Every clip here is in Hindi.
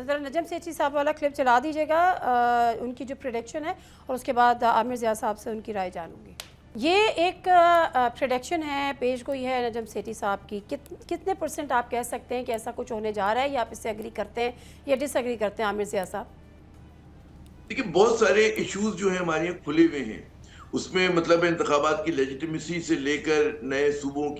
ज़रा नजम सेठी साहब वाला क्लिप चला दीजिएगा, उनकी जो प्रेडिक्शन है, और उसके बाद आमिर ज़िया साहब से उनकी राय जानूंगी। ये एक प्रेडिक्शन है, पेश गोई है नजम सेठी साहब की। कितने % आप कह सकते हैं कि ऐसा कुछ होने जा रहा है, या आप इससे एग्री करते हैं या डिसएग्री करते हैं आमिर ज़िया साहब? देखिए, बहुत सारे इश्यूज जो है हमारे यहाँ खुले हुए हैं। उसमें मतलब इंतखाबात की लेजिटिमेसी से लेकर नए सूबों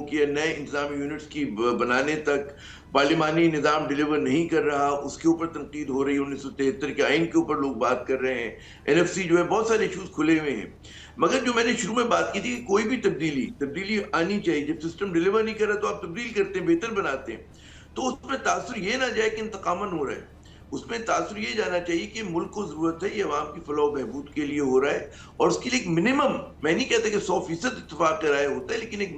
की या नए इंतजामी यूनिट्स की बनाने तक, पार्लिमानी निज़ाम डिलीवर नहीं कर रहा, उसके ऊपर तनकीद हो रही है। 1973 के आइन के ऊपर लोग बात कर रहे हैं। NFC जो है, बहुत सारे इश्यूज खुले हुए हैं। मगर जो मैंने शुरू में बात की थी कि कोई भी तब्दीली आनी चाहिए। जब सिस्टम डिलीवर नहीं कर रहा तो आप तब्दील करते हैं, बेहतर बनाते हैं। तो उसमें तासुर ये ना जाए कि इंतकामन हो रहा है, उसमें तासुर ये जाना चाहिए कि मुल्क को जरूरत है, ये अवाम की फलाह बहबूद के लिए हो रहा है, और उसके लिए एक मिनिमम, मैं नहीं कहता कि 100% इत्तेफाक का राय होता है, लेकिन एक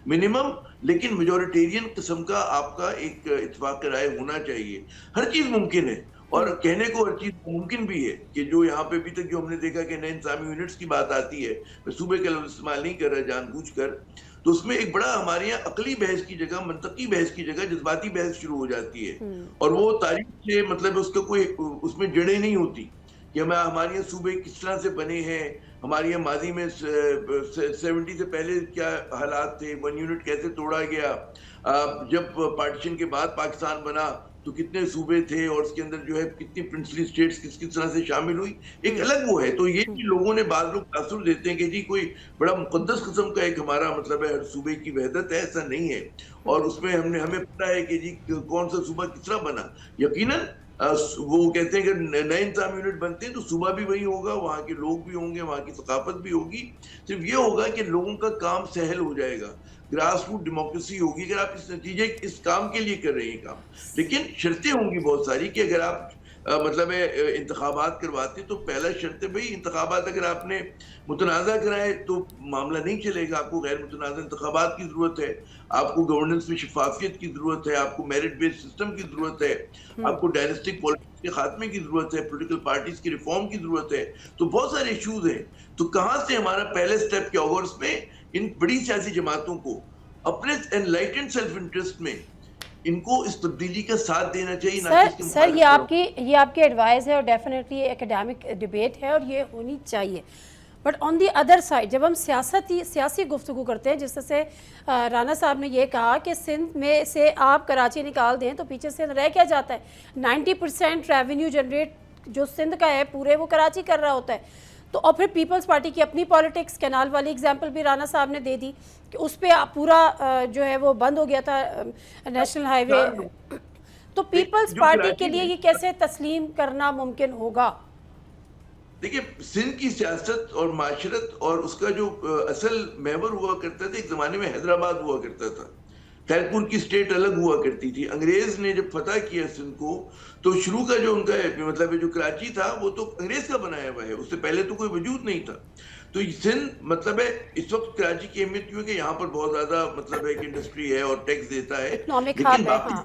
मिनिमम लेकिन मेजोरिटेरियन किस्म का आपका एक इत्तेफाक का राय होना चाहिए। हर चीज मुमकिन है, और कहने को हर चीज मुमकिन भी है कि जो यहाँ पे अभी तक जो हमने देखा कि नए इंतजामी यूनिट्स की बात आती है, मैं सूबे का लफ्ज़ इस्तेमाल नहीं कर रहा जानबूझकर, तो उसमें एक बड़ा हमारे यहाँ अकली बहस की जगह, मंतकी बहस की जगह जज्बाती बहस शुरू हो जाती है। और वो तारीख से मतलब उसका कोई उसमें जड़ें नहीं होती कि हमारे यहाँ सूबे किस तरह से बने हैं, हमारे यहाँ माजी में 70 से पहले क्या हालात थे, 1 यूनिट कैसे तोड़ा गया, जब पार्टीशन के बाद पाकिस्तान बना तो कितने सूबे थे, और उसके अंदर जो है कितनी प्रिंसली स्टेट्स किस किस तरह से शामिल हुई, एक अलग वो है। तो ये भी लोगों ने, बाद लोग तासुर देते हैं कि जी कोई बड़ा मुकद्दस किस्म का एक हमारा मतलब है, हर सूबे की वहदत है, ऐसा नहीं है। और उसमें हमें पता है कि जी कौन सा सूबा किस तरह बना। यकीनन वो कहते हैं कि नए इंतजाम यूनिट बनते हैं तो सूबा भी वही होगा, वहाँ के लोग भी होंगे, वहाँ की सकाफत भी होगी। सिर्फ ये होगा कि लोगों का काम सहल हो जाएगा, ग्रास रूट डेमोक्रेसी होगी, अगर आप इस काम के लिए कर रहे हैं काम। लेकिन शर्तें होंगी बहुत सारी कि अगर आप मतलब है इंतखाबात करवाते, तो पहला शर्त है भाई, इंतखाबात अगर आपने मुतनाज़ा कराए तो मामला नहीं चलेगा। आपको गैर मुतनाज़ा इंतखाबात की जरूरत है, आपको गवर्नेंस में शफाफियत की जरूरत है, आपको मेरिट बेस्ड सिस्टम की जरूरत है, आपको डायनेस्टिक पॉलिटिक्स के खात्मे की जरूरत है, पोलिटिकल पार्टीज की रिफॉर्म की जरूरत है। तो बहुत सारे इश्यूज हैं। तो कहाँ से हमारा पहले स्टेप क्या होगा? और उसमें इन बड़ी सियासी जमातों को अपने एनलाइटेंड सेल्फ इंटरेस्ट में इनको इस तब्दीली का साथ देना चाहिए, ना कि इसके सर ये आपकी एडवाइस है, और डेफिनेटली एकेडमिक डिबेट है और ये होनी चाहिए। But on the other side, जब हम सियासी गुफ्तगू करते हैं, जिस तरह से राना साहब ने ये कहा कि सिंध में से आप कराची निकाल दें तो पीछे सिंध रह क्या जाता है? 90% रेवेन्यू जनरेट जो सिंध का है पूरे, वो कराची कर रहा होता है। तो और फिर पीपल्स पार्टी की अपनी पॉलिटिक्स, कैनाल वाली एग्जांपल भी राना साहब ने दे दी कि उस पर पूरा जो है वो बंद हो गया था, नेशनल हाईवे। तो पीपल्स पार्टी के लिए ये कैसे तस्लीम करना मुमकिन होगा? देखिए, सिंध की सियासत और माशरत और उसका जो असल महवर हुआ करता था, एक जमाने में हैदराबाद हुआ करता था, खैरपुर की स्टेट अलग हुआ करती थी। अंग्रेज ने जब फतह किया सिंध को, तो शुरू का जो उनका मतलब जो कराची था वो तो अंग्रेज का बनाया हुआ है, उससे पहले तो कोई वजूद नहीं था। तो सिंध मतलब है, इस वक्त कराची की अहमियत क्यों है कि यहाँ पर बहुत ज्यादा मतलब है कि इंडस्ट्री है और टैक्स देता है, लेकिन बाकी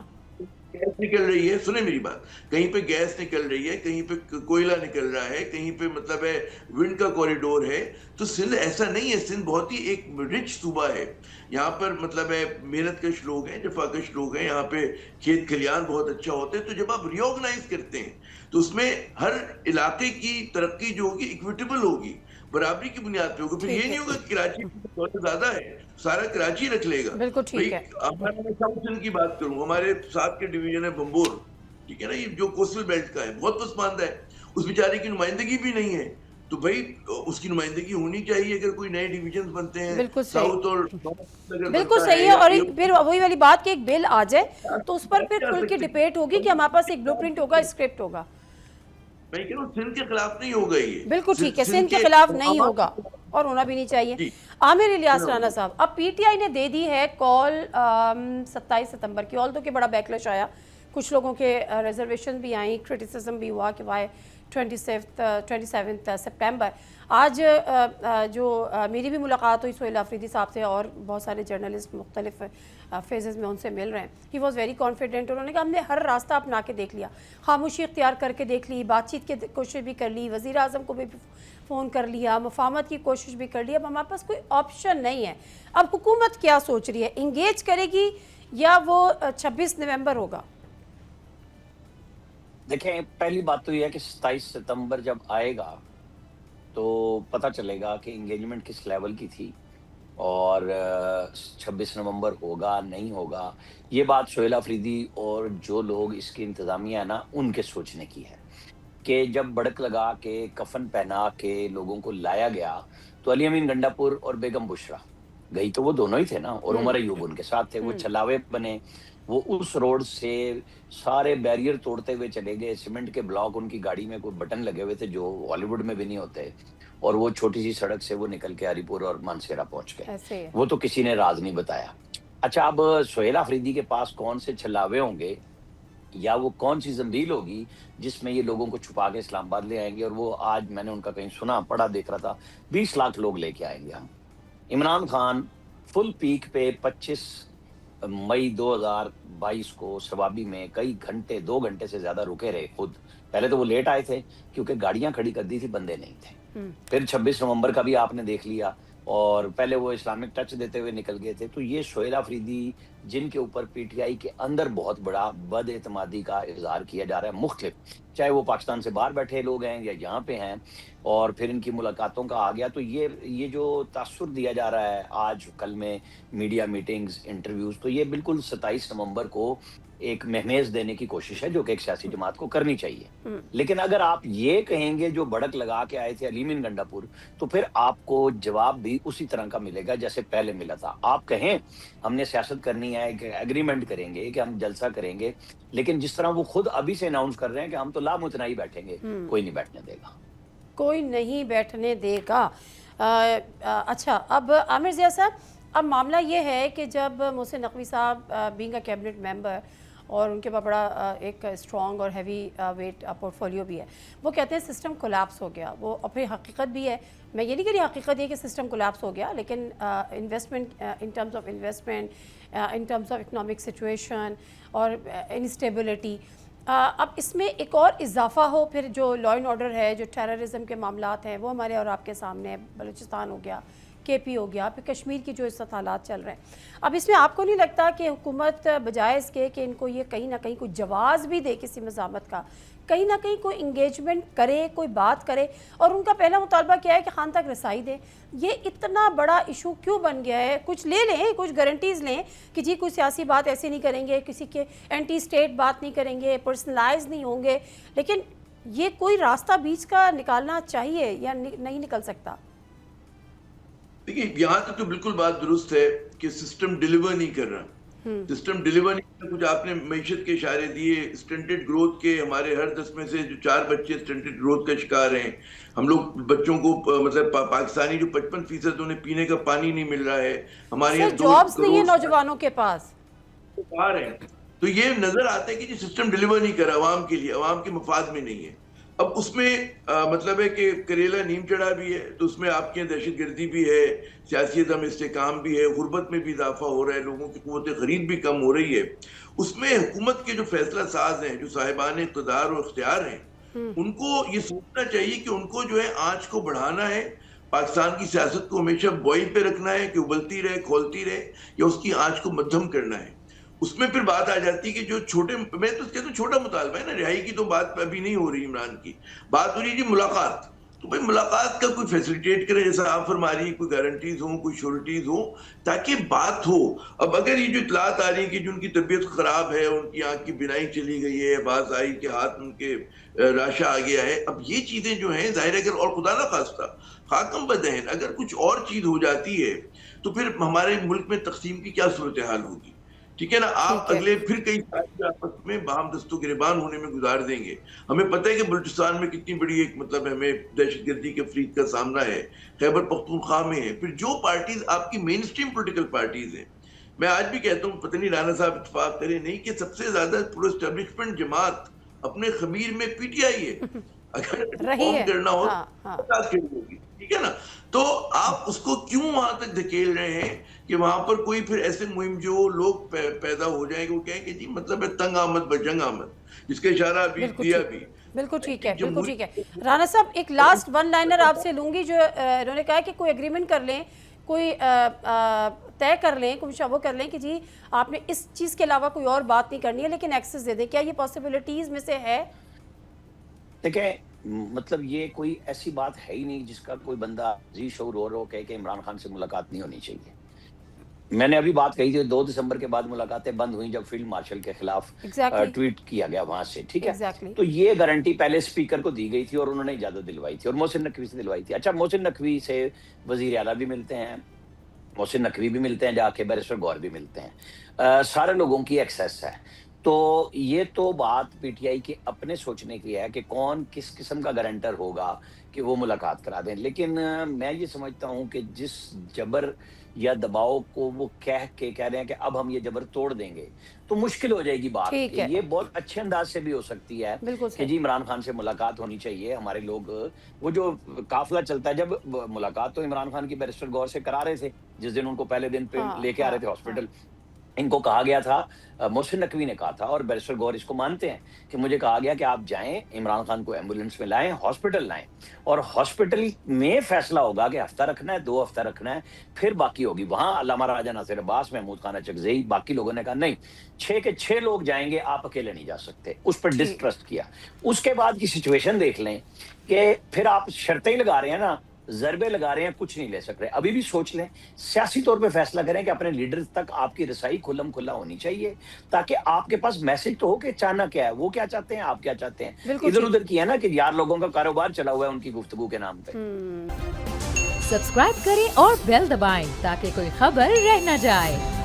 गैस निकल रही है, सुने मेरी बात, कहीं पे गैस निकल रही है, कहीं पे कोयला निकल रहा है, कहीं पे मतलब है विंड का कॉरिडोर है। तो सिंध ऐसा नहीं है, सिंध बहुत ही एक रिच सूबा है। यहाँ पर मतलब है मेहनतकश लोग हैं, जफाकश लोग हैं, यहाँ पे खेत खलियान बहुत अच्छा होते हैं। तो जब आप रिऑर्गेनाइज करते हैं तो उसमें हर इलाके की तरक्की जो होगी इक्विटेबल होगी, बराबरी की बुनियाद पे होगी। फिर ये नहीं होगा कि कराची बहुत ज्यादा है सारा कराची रख लेगा। बिल्कुल ठीक है। मैं साउथ सिंध की बात करूं, हमारे साथ के डिवीजन है बंबोर, ठीक है ना, ये जो कोस्टल बेल्ट का है, बहुत पसमानदा है, उस बेचारे की नुमाइंदगी भी नहीं है। तो भाई उसकी नुमाइंदगी होनी चाहिए अगर कोई नए डिवीजन बनते हैं। बिल्कुल साउथ और बिल्कुल सही है। और फिर वही वाली बात कि एक बिल आ जाए तो उस पर फिर खुल के डिबेट होगी कि हमारे पास एक ब्लूप्रिंट होगा, स्क्रिप्ट होगा। मैं कह रहा हूं सिंध के खिलाफ नहीं होगा ये, बिल्कुल ठीक है, सिंध के खिलाफ नहीं होगा और होना भी नहीं चाहिए। आमिर इलियास राना साहब, अब पीटीआई ने दे दी है कॉल 27 सितंबर की, ऑल तो कि बड़ा बैकलैश आया, कुछ लोगों के रिजर्वेशन भी आई, क्रिटिसिज्म भी हुआ कि वाई 27 सितंबर। आज जो मेरी भी मुलाकात हुई सोहेल आफरीदी साहब से और बहुत सारे जर्नलिस्ट मुख्तलिफ फेजेस में उनसे मिल रहे हैं। He was very confident. उन्होंने कहा हमने हर रास्ता अपना के देख लिया, खामोशी इख्तियार करके देख ली, बातचीत की कोशिश भी कर ली, वज़ीर आज़म को भी फ़ोन कर लिया, मुफाहमत की कोशिश भी कर ली, अब हमारे पास कोई ऑप्शन नहीं है। अब हुकूमत क्या सोच रही है, इंगेज करेगी या वो 26 नवंबर होगा? देखें, पहली बात तो ये है कि 27 सितंबर जब आएगा तो पता चलेगा कि एंगेजमेंट किस लेवल की थी और 26 नवंबर होगा नहीं होगा। ये बात सोहेल अफरीदी और जो लोग इसकी इंतजामिया है ना, उनके सोचने की है कि जब बड़क लगा के कफन पहना के लोगों को लाया गया तो अली अमीन गंडापुर और बेगम बुशरा गई तो वो दोनों ही थे ना, और उमर अयूब उनके साथ थे। वो छलावे बने, वो उस रोड से सारे बैरियर तोड़ते हुए चले गए। सीमेंट के ब्लॉक उनकी गाड़ी में कोई बटन लगे हुए थे जो हॉलीवुड में भी नहीं होते, और वो छोटी सी सड़क से वो निकल के हरीपुर और मानसेरा पहुंच गए। वो तो किसी ने राज नहीं बताया। अच्छा, अब सोहेल अफरीदी के पास कौन से छलावे होंगे या वो कौन सी जंजील होगी जिसमें ये लोगों को छुपा के इस्लामाबाद ले आएंगे, और वो आज मैंने उनका कहीं सुना पढ़ा देख रहा था 20 लाख लोग लेके आएंगे हम। इमरान खान फुल पीक पे 25 मई 2022 को शवाबी में कई घंटे, 2 घंटे से ज्यादा रुके रहे खुद। पहले तो वो लेट आए थे क्योंकि गाड़ियां खड़ी कर दी थी, बंदे नहीं थे। फिर 26 नवंबर का भी आपने देख लिया, और पहले वो इस्लामिक टच देते हुए निकल गए थे। तो ये सोहेल अफरीदी जिनके ऊपर पीटीआई के अंदर बहुत बड़ा बदएतमादी का इजहार किया जा रहा है मुख्तलिफ, चाहे वो पाकिस्तान से बाहर बैठे लोग हैं या यहाँ पे हैं, और फिर इनकी मुलाकातों का आ गया। तो ये जो तासुर दिया जा रहा है आज कल में मीडिया मीटिंग्स, इंटरव्यूज, तो ये बिल्कुल 27 नवंबर को एक महमेज देने की कोशिश है जो कि एक सियासी जमात को करनी चाहिए। लेकिन अगर आप ये कहेंगे जो भड़क लगा के आए थे अली अमीन गंडापुर, तो फिर आपको जवाब भी उसी तरह का मिलेगा जैसे पहले मिला था। आप कहें हमने सियासत करनी है, कि एग्रीमेंट करेंगे, कि हम जलसा करेंगे, लेकिन जिस तरह वो खुद अभी से अनाउंस कर रहे हैं कि हम तो लामुतनाई बैठेंगे, कोई नहीं बैठने देगा, कोई नहीं बैठने देगा। अच्छा, अब आमिर ज़िया साहब, अब मामला ये है कि जब मोहसिन नकवी साहब बीइंग अ कैबिनेट मेंबर और उनके पास बड़ा एक स्ट्रॉन्ग और हैवी वेट पोर्टफोलियो भी है, वो कहते हैं सिस्टम कोलैप्स हो गया। वो और फिर हकीकत भी है, मैं ये नहीं कह रही हकीकत ये कि सिस्टम कोलैप्स हो गया, लेकिन investment in terms of investment, in terms of economic situation और इंस्टेबिलिटी, अब इसमें एक और इजाफा हो, फिर जो लॉ एंड ऑर्डर है, जो टेररिज्म के मामलात हैं, वो हमारे और आपके सामने है। बलूचिस्तान हो गया, केपी हो गया, फिर कश्मीर की जो इस वक्त हालात चल रहे हैं। अब इसमें आपको नहीं लगता कि हुकूमत बजाय इसके कि इनको ये कहीं ना कहीं कोई जवाब भी दे किसी मज़ामत का, कहीं ना कहीं कोई इंगेजमेंट करे, कोई बात करे, और उनका पहला मुतालबा क्या है कि खान तक रसाई दे। ये इतना बड़ा इशू क्यों बन गया है? कुछ ले लें, कुछ गारंटीज़ लें कि जी कोई सियासी बात ऐसे नहीं करेंगे, किसी के एंटी स्टेट बात नहीं करेंगे, पर्सनलाइज नहीं होंगे, लेकिन ये कोई रास्ता बीच का निकालना चाहिए या नहीं निकल सकता? देखिए, यहाँ तक तो बिल्कुल बात दुरुस्त है कि सिस्टम डिलीवर नहीं कर रहा। सिस्टम डिलीवर नहीं कर रहा। कुछ आपने मईशत के इशारे दिए, स्टंटेड ग्रोथ के, हमारे हर 10 में से जो 4 बच्चे स्टंटेड ग्रोथ का शिकार हैं। हम लोग बच्चों को मतलब पाकिस्तानी जो 55% उन्हें पीने का पानी नहीं मिल रहा है। हमारे यहाँ जॉब्स नहीं है नौजवानों के पास, आ रहे हैं। तो ये नजर आता है कि सिस्टम डिलीवर नहीं कर रहा अवाम के लिए, अवाम के मफाद में नहीं है। अब उसमें मतलब है कि करेला नीम चढ़ा भी है, तो उसमें आपके दहशतगर्दी भी है, सियासी अदम इस्तेकाम भी है, गुर्बत में भी इजाफा हो रहा है, लोगों की क़ुव्वत खरीद भी कम हो रही है। उसमें हुकूमत के जो फैसला साज हैं, जो साहिबान इक़्तिदार और इख्तियार हैं, उनको ये सोचना चाहिए कि उनको जो है आंच को बढ़ाना है, पाकिस्तान की सियासत को हमेशा बॉइल पे रखना है कि उबलती रहे, खोलती रहे, या उसकी आंच को मध्यम करना है। उसमें फिर बात आ जाती है कि जो छोटे, मैं तो कहता हूँ छोटा मुतालबा है ना, रिहाई की तो बात अभी नहीं हो रही, इमरान की बात हो रही है जी मुलाकात। तो भाई मुलाकात का कोई फैसिलिटेट करे, जैसा आप फरमा रही है, कोई गारंटीज हो, कोई श्योरिटीज हो, ताकि बात हो। अब अगर ये जो इतलात आ रही है कि जो उनकी तबीयत खराब है, उनकी आंख की बिनाई चली गई है, बाज आई के हाथ उनके राशा आ गया है, अब ये चीजें जो हैं जाहिर है, अगर और खुदा ना खास्ता खाकम बदहन अगर कुछ और चीज हो जाती है, तो फिर हमारे मुल्क में तकसीम की क्या सूरत हाल होगी? ठीक है ना। आप अगले फिर कई साल आपस में बाहम दस्तों गिरबान होने में गुजार देंगे। हमें पता है कि बलूचिस्तान में कितनी बड़ी एक मतलब हमें दहशतगर्दी के फरीद का सामना है, खैबर पख्तूनख्वा में है। फिर जो पार्टीज आपकी मेन स्ट्रीम पोलिटिकल पार्टीज हैं, मैं आज भी कहता हूँ, पता नहीं राना साहब इत्तेफाक करें नहीं, कि सबसे ज्यादा प्रो एस्टेब्लिशमेंट जमात अपने खमीर में पीटीआई है। अगर रिफॉर्म करना हो तो ठीक है ना, तो आप उसको क्यों वहां तक धकेल रहे हैं कि वहां पर कोई फिर ऐसे मुहिम जो लोग पैदा हो जाएंगे, वो कहेंगे जी मतलब है तंग आमद बजंग आमद, जिसका इशारा अभी दिया भी। बिल्कुल ठीक है, बिल्कुल ठीक है। राना साहब, एक लास्ट वन लाइनर आपसे लूंगी, जो इन्होंने कहा कि कोई एग्रीमेंट कर लें, कोई तय कर लें, कुछ वो कर लें कि जी आपने इस चीज़ के अलावा कोई और बात नहीं करनी है, लेकिन एक्सेस दे दें। क्या ये पॉसिबिलिटीज़ में से है? देखिए, मतलब ये कोई ऐसी बात है ही नहीं जिसका कोई बंदा जी शोर रो कहे कि इमरान खान से मुलाकात नहीं होनी चाहिए। मैंने अभी बात कही थी 2 दिसंबर के बाद मुलाकातें बंद हुई जब फील्ड मार्शल के खिलाफ एग्जैक्टली ट्वीट किया गया वहां से, ठीक है? एग्जैक्टली तो ये गारंटी पहले स्पीकर को दी गई थी और उन्होंने इजाजत दिलवाई थी और मोहसिन नकवी से दिलवाई थी। अच्छा, मोहसिन नकवी से वजीर आला भी मिलते हैं, मोहसिन नकवी भी मिलते हैं जाके, बैरिस्टर गौर भी मिलते हैं। सारे लोगों की एक्सेस है। तो ये तो बात पीटीआई के अपने सोचने की है कि कौन किस किस्म का गारंटर होगा कि वो मुलाकात करा दें। लेकिन मैं ये समझता हूँ कि जिस जबर या दबाव को वो कह रहे हैं कि अब हम ये जबर तोड़ देंगे, तो मुश्किल हो जाएगी बात। ठीक है, ये बहुत अच्छे अंदाज से भी हो सकती है बिल्कुल कि सही। जी इमरान खान से मुलाकात होनी चाहिए। हमारे लोग, वो जो काफिला चलता है, जब मुलाकात तो इमरान खान की बैरिस्टर गौर से करा रहे थे, जिस दिन उनको पहले दिन पे हाँ लेके आ हाँ रहे थे हाँ हॉस्पिटल, इनको कहा गया था, मोहसिन नकवी ने कहा था और बैरिस्टर गौर इसको मानते हैं कि मुझे कहा गया कि आप जाएं, इमरान खान को एम्बुलेंस में लाएं, हॉस्पिटल लाएं और हॉस्पिटल में फैसला होगा कि हफ्ता रखना है, 2 हफ्ता रखना है, फिर बाकी होगी। वहां अल्लामा राजा नासिर अब्बास, महमूद खान चकज़ई, बाकी लोगों ने कहा नहीं, 6 के 6 लोग जाएंगे, आप अकेले नहीं जा सकते। उस पर ठीक डिस्ट्रस्ट किया। उसके बाद की सिचुएशन देख लें कि फिर आप शर्तें लगा रहे हैं ना, ज़रबे लगा रहे हैं, कुछ नहीं ले सक रहे। अभी भी सोच लें, सियासी तौर पे फैसला करें कि अपने लीडर तक आपकी रसाई खुल्लम खुल्ला होनी चाहिए, ताकि आपके पास मैसेज तो हो कि चाहना क्या है, वो क्या चाहते हैं, आप क्या चाहते हैं। बिल्कुल इधर ठीक। उधर की है ना कि यार लोगों का कारोबार चला हुआ है उनकी गुफ्तगू के नाम पे। सब्सक्राइब करें और बेल दबाएं ताकि कोई खबर रह न जाए।